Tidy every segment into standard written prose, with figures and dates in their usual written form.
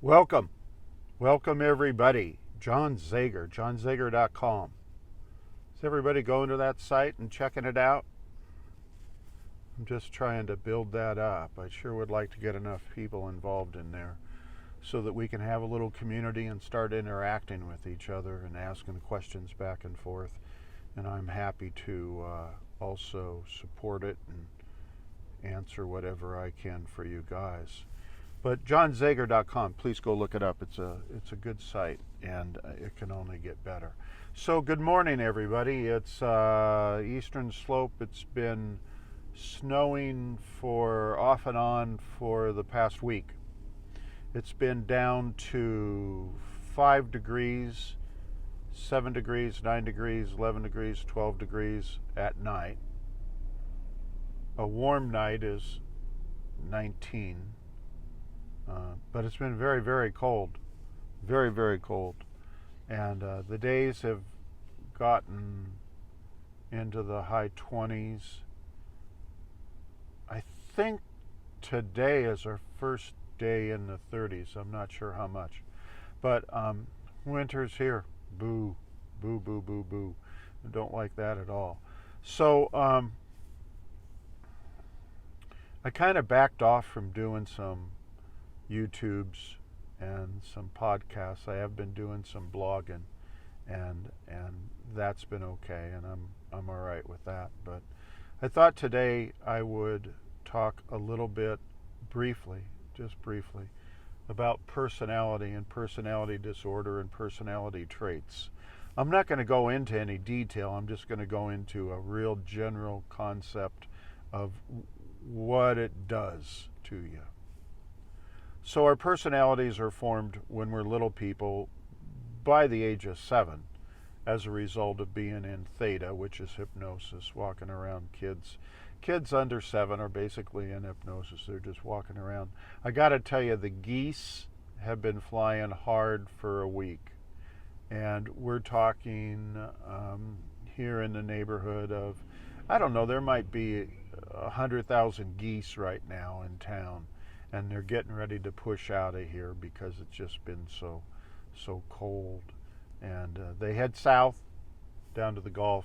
Welcome. Welcome, everybody. John Zager, johnzager.com. Is everybody going to that site and checking it out? I'm just trying to build that up. I sure would like to get enough people involved in there so that we can have a little community and start interacting with each other and asking questions back and forth. And I'm happy to also support it and answer whatever I can for you guys. But johnzager.com, please go look it up. It's a good site, and it can only get better. So good morning, everybody. It's Eastern Slope. It's been snowing for off and on for the past week. It's been down to 5 degrees, 7 degrees, 9 degrees, 11 degrees, 12 degrees at night. A warm night is 19. But it's been very, very cold. Very, very cold. And the days have gotten into the high 20s. I think today is our first day in the 30s. I'm not sure how much. But winter's here. Boo. Boo, boo, boo, boo. I don't like that at all. So I kind of backed off from doing some YouTubes and some podcasts. I have been doing some blogging, and that's been okay, and I'm all right with that. But I thought today I would talk a little bit briefly, just briefly, about personality and personality disorder and personality traits. I'm not going to go into any detail. I'm just going to go into a real general concept of what it does to you. So our personalities are formed when we're little people by the age of 7 as a result of being in theta, which is hypnosis, walking around kids. Kids under 7 are basically in hypnosis. They're just walking around. I got to tell you, the geese have been flying hard for a week. And we're talking here in the neighborhood of, I don't know, there might be 100,000 geese right now in town. And they're getting ready to push out of here because it's just been so cold. And they head south down to the Gulf,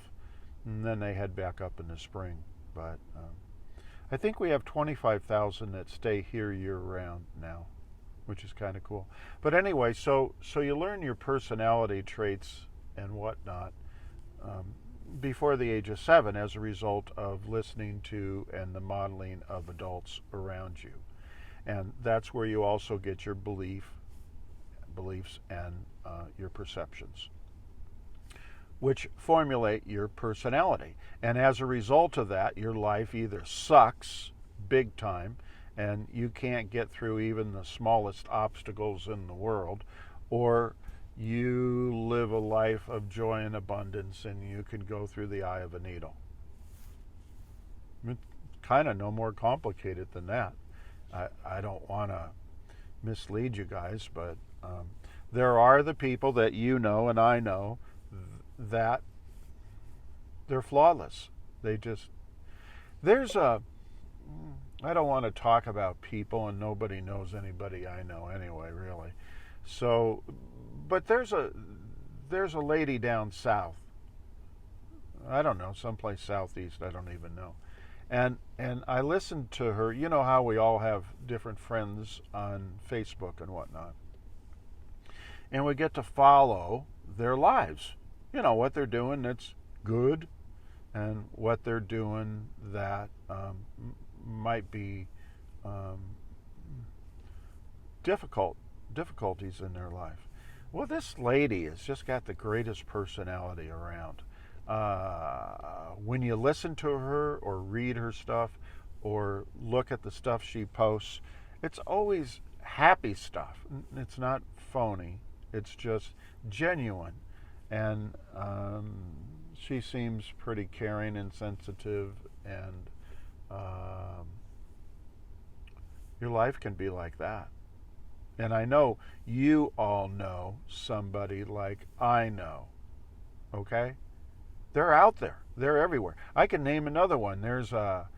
and then they head back up in the spring. But I think we have 25,000 that stay here year-round now, which is kind of cool. But anyway, so you learn your personality traits and whatnot before the age of 7 as a result of listening to and the modeling of adults around you. And that's where you also get your beliefs and your perceptions, which formulate your personality. And as a result of that, your life either sucks big time and you can't get through even the smallest obstacles in the world, or you live a life of joy and abundance and you can go through the eye of a needle. It's kind of no more complicated than that. I don't want to mislead you guys, but there are the people that you know and I know that they're flawless. I don't want to talk about people, and nobody knows anybody I know anyway, really. So, but there's a lady down south. I don't know, someplace southeast, I don't even know. And I listened to her. You know how we all have different friends on Facebook and whatnot. And we get to follow their lives. You know, what they're doing that's good and what they're doing that might be difficulties in their life. Well, this lady has just got the greatest personality around. When you listen to her or read her stuff or look at the stuff she posts, it's always happy stuff. It's not phony. It's just genuine. And she seems pretty caring and sensitive, and your life can be like that. And I know you all know somebody like I know, okay? They're out there. They're everywhere. I can name another one. There's an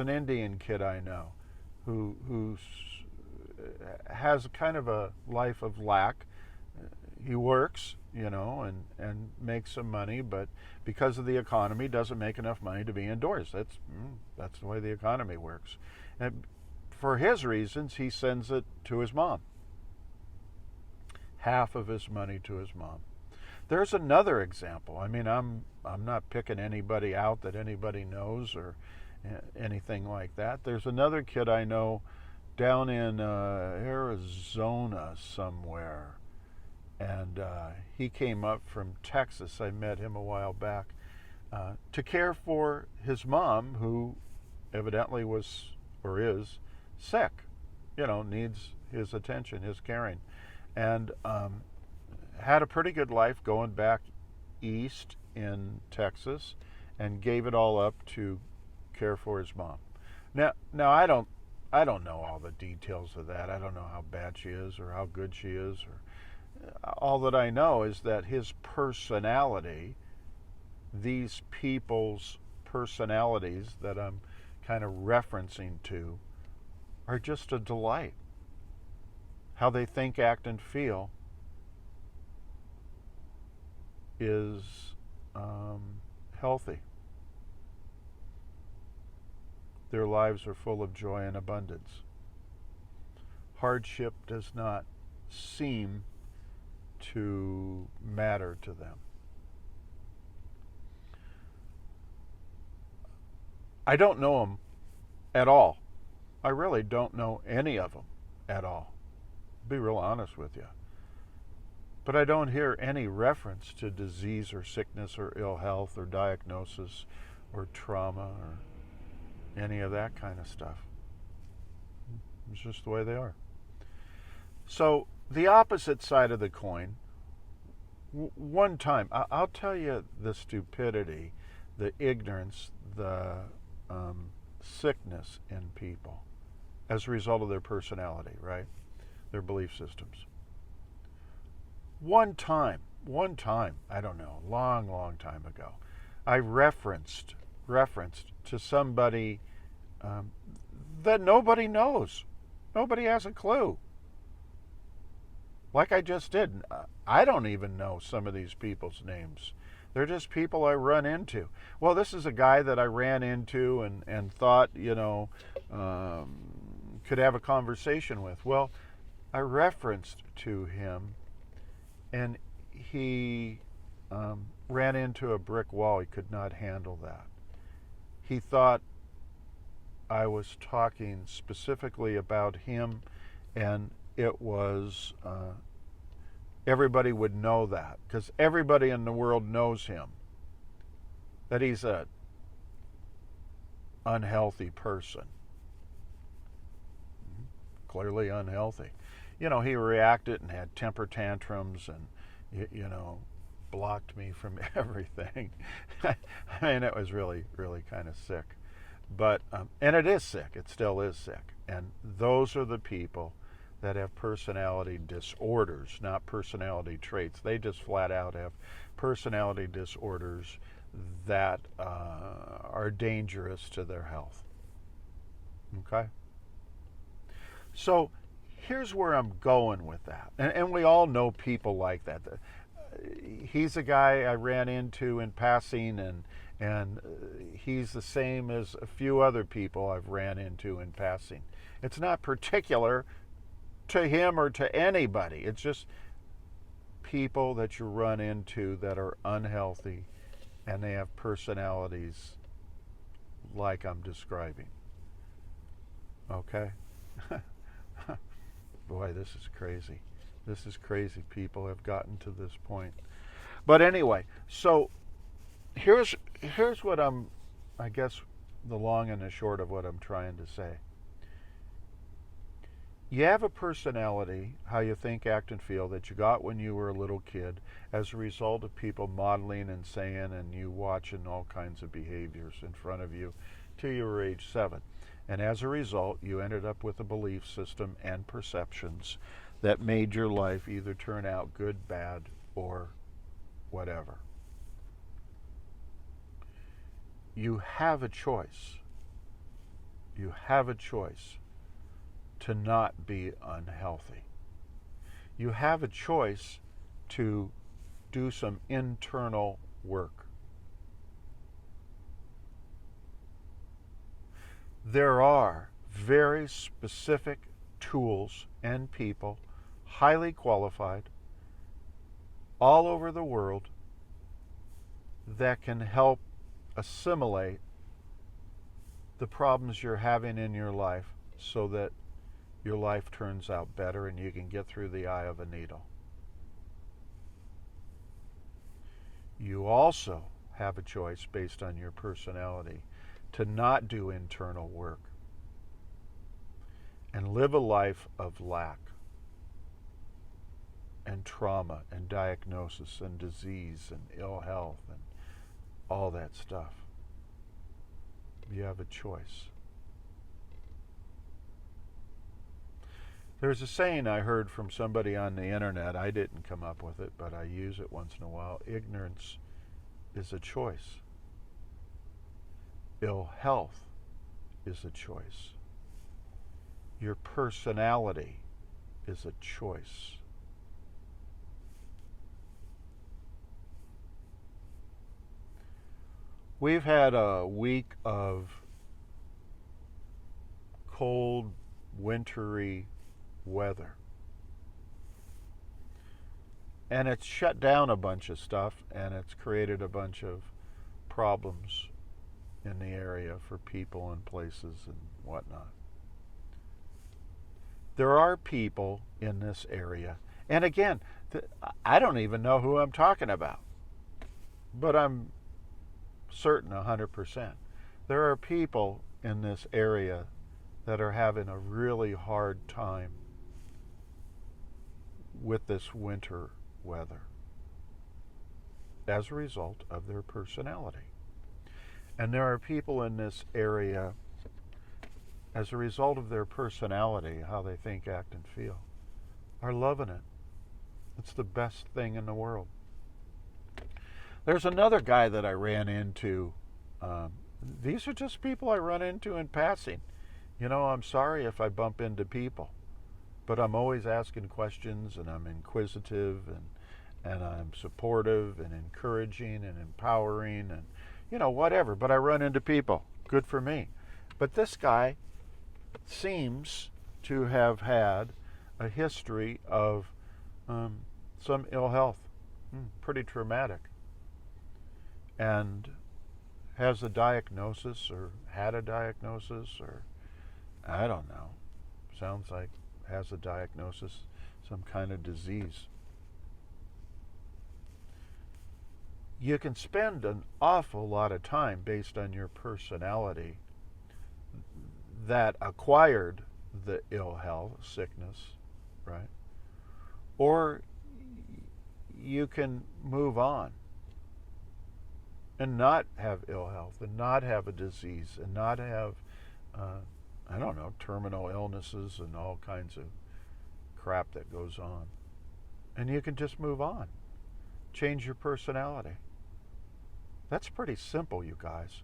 Indian kid I know who has kind of a life of lack. He works, and makes some money, but because of the economy, doesn't make enough money to be indoors. That's the way the economy works. And for his reasons, he sends it to his mom. Half of his money to his mom. There's another example. I mean, I'm not picking anybody out that anybody knows or anything like that. There's another kid I know down in Arizona somewhere, and he came up from Texas. I met him a while back to care for his mom, who evidently was or is sick, needs his attention, his caring, and had a pretty good life going back east in Texas, and gave it all up to care for his mom. Now I don't know all the details of that. I don't know how bad she is or how good she is, or all that I know is that his personality, these people's personalities that I'm kind of referencing to, are just a delight. How they think, act, and feel is healthy. Their lives are full of joy and abundance. Hardship does not seem to matter to them. I don't know them at all. I really don't know any of them at all. Be real honest with you. But I don't hear any reference to disease or sickness or ill health or diagnosis or trauma or any of that kind of stuff. It's just the way they are. So the opposite side of the coin, one time, I'll tell you the stupidity, the ignorance, the sickness in people as a result of their personality, right? Their belief systems. One time, I don't know, long time ago, I referenced to somebody that nobody knows. Nobody has a clue. Like I just did. I don't even know some of these people's names. They're just people I run into. Well, this is a guy that I ran into and thought, could have a conversation with. Well, I referenced to him, and he ran into a brick wall. He could not handle that. He thought I was talking specifically about him, and it was everybody would know that, because everybody in the world knows him, that he's a unhealthy person. Clearly unhealthy. He reacted and had temper tantrums and, blocked me from everything. I mean, it was really, really kind of sick. But, and it is sick. It still is sick. And those are the people that have personality disorders, not personality traits. They just flat out have personality disorders that are dangerous to their health. Okay? So here's where I'm going with that. And we all know people like that. He's a guy I ran into in passing, and he's the same as a few other people I've ran into in passing. It's not particular to him or to anybody. It's just people that you run into that are unhealthy, and they have personalities like I'm describing. Okay? Boy, this is crazy. This is crazy. People have gotten to this point. But anyway, so here's what I guess the long and the short of what I'm trying to say. You have a personality, how you think, act, and feel, that you got when you were a little kid as a result of people modeling and saying, and you watching all kinds of behaviors in front of you till you were age 7. And as a result, you ended up with a belief system and perceptions that made your life either turn out good, bad, or whatever. You have a choice. You have a choice to not be unhealthy. You have a choice to do some internal work. There are very specific tools and people, highly qualified, all over the world, that can help assimilate the problems you're having in your life so that your life turns out better and you can get through the eye of a needle. You also have a choice based on your personality to not do internal work and live a life of lack and trauma and diagnosis and disease and ill health and all that stuff. You have a choice. There's a saying I heard from somebody on the internet. I didn't come up with it, but I use it once in a while. Ignorance is a choice. Ill health is a choice. Your personality is a choice. We've had a week of cold, wintry weather. And it's shut down a bunch of stuff, and it's created a bunch of problems in the area for people and places and whatnot. There are people in this area, and again, I don't even know who I'm talking about, but I'm certain 100%. There are people in this area that are having a really hard time with this winter weather as a result of their personality. And there are people in this area, as a result of their personality, how they think, act, and feel, are loving it. It's the best thing in the world. There's another guy that I ran into. These are just people I run into in passing. You know, I'm sorry if I bump into people, but I'm always asking questions, and I'm inquisitive, and I'm supportive and encouraging and empowering and, you know, whatever. But I run into people. Good for me. But this guy seems to have had a history of some ill health. Pretty traumatic. And has a diagnosis, or had a diagnosis, or I don't know. Sounds like has a diagnosis, some kind of disease. You can spend an awful lot of time based on your personality that acquired the ill health, sickness, right? Or you can move on and not have ill health, and not have a disease, and not have, I don't know, terminal illnesses and all kinds of crap that goes on. And you can just move on. Change your personality. That's pretty simple, you guys.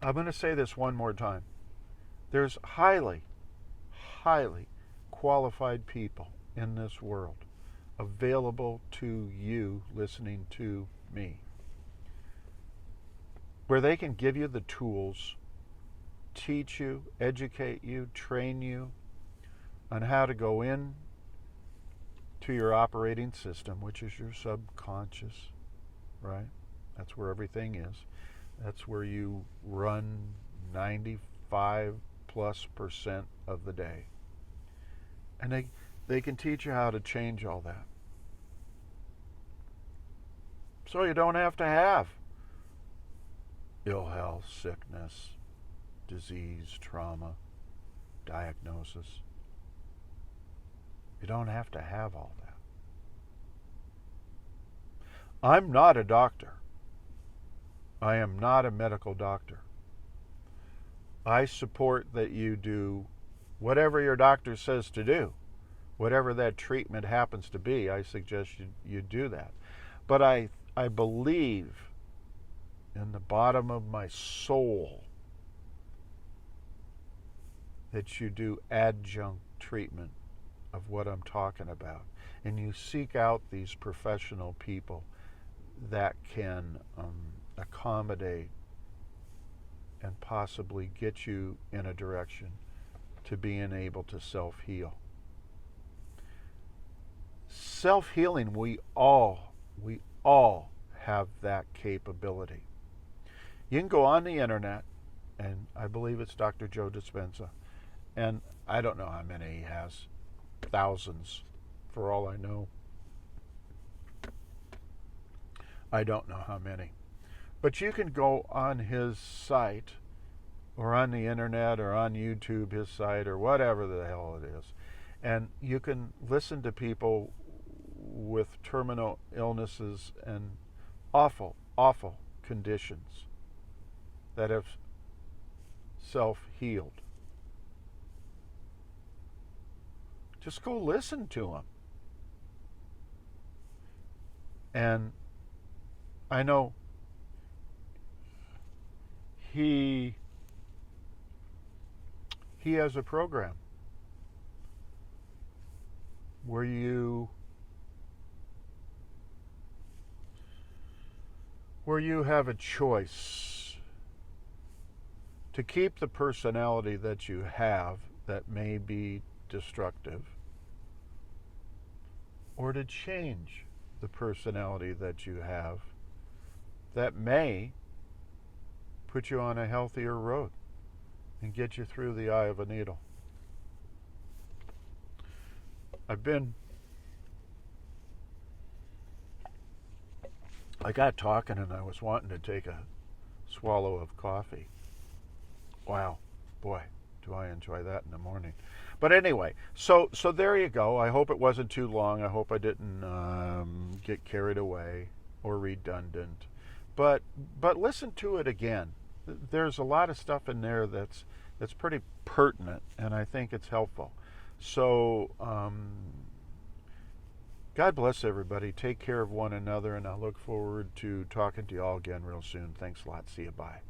I'm going to say this one more time. There's highly, highly qualified people in this world available to you listening to me, where they can give you the tools, teach you, educate you, train you on how to go in to your operating system, which is your subconscious, right? That's where everything is. That's where you run 95+% of the day. And they can teach you how to change all that. So you don't have to have ill health, sickness, disease, trauma, diagnosis. You don't have to have all that. I'm not a doctor. I am not a medical doctor. I support that you do whatever your doctor says to do. Whatever that treatment happens to be, I suggest you do that. But I believe in the bottom of my soul that you do adjunct treatment of what I'm talking about, and you seek out these professional people that can accommodate and possibly get you in a direction to being able to self-heal. Self-healing, we all have that capability. You can go on the internet, and I believe it's Dr. Joe Dispenza, and I don't know how many he has, thousands for all I know. I don't know how many. But you can go on his site, or on the internet, or on YouTube, his site, or whatever the hell it is, and you can listen to people with terminal illnesses and awful, awful conditions that have self-healed. Just go listen to them. And I know he has a program where you have a choice to keep the personality that you have that may be destructive, or to change the personality that you have that may put you on a healthier road and get you through the eye of a needle. I got talking and I was wanting to take a swallow of coffee. Wow, boy, do I enjoy that in the morning. But anyway, so there you go. I hope it wasn't too long. I hope I didn't get carried away or redundant. But listen to it again. There's a lot of stuff in there that's pretty pertinent, and I think it's helpful. So God bless everybody. Take care of one another, and I look forward to talking to you all again real soon. Thanks a lot. See you. Bye.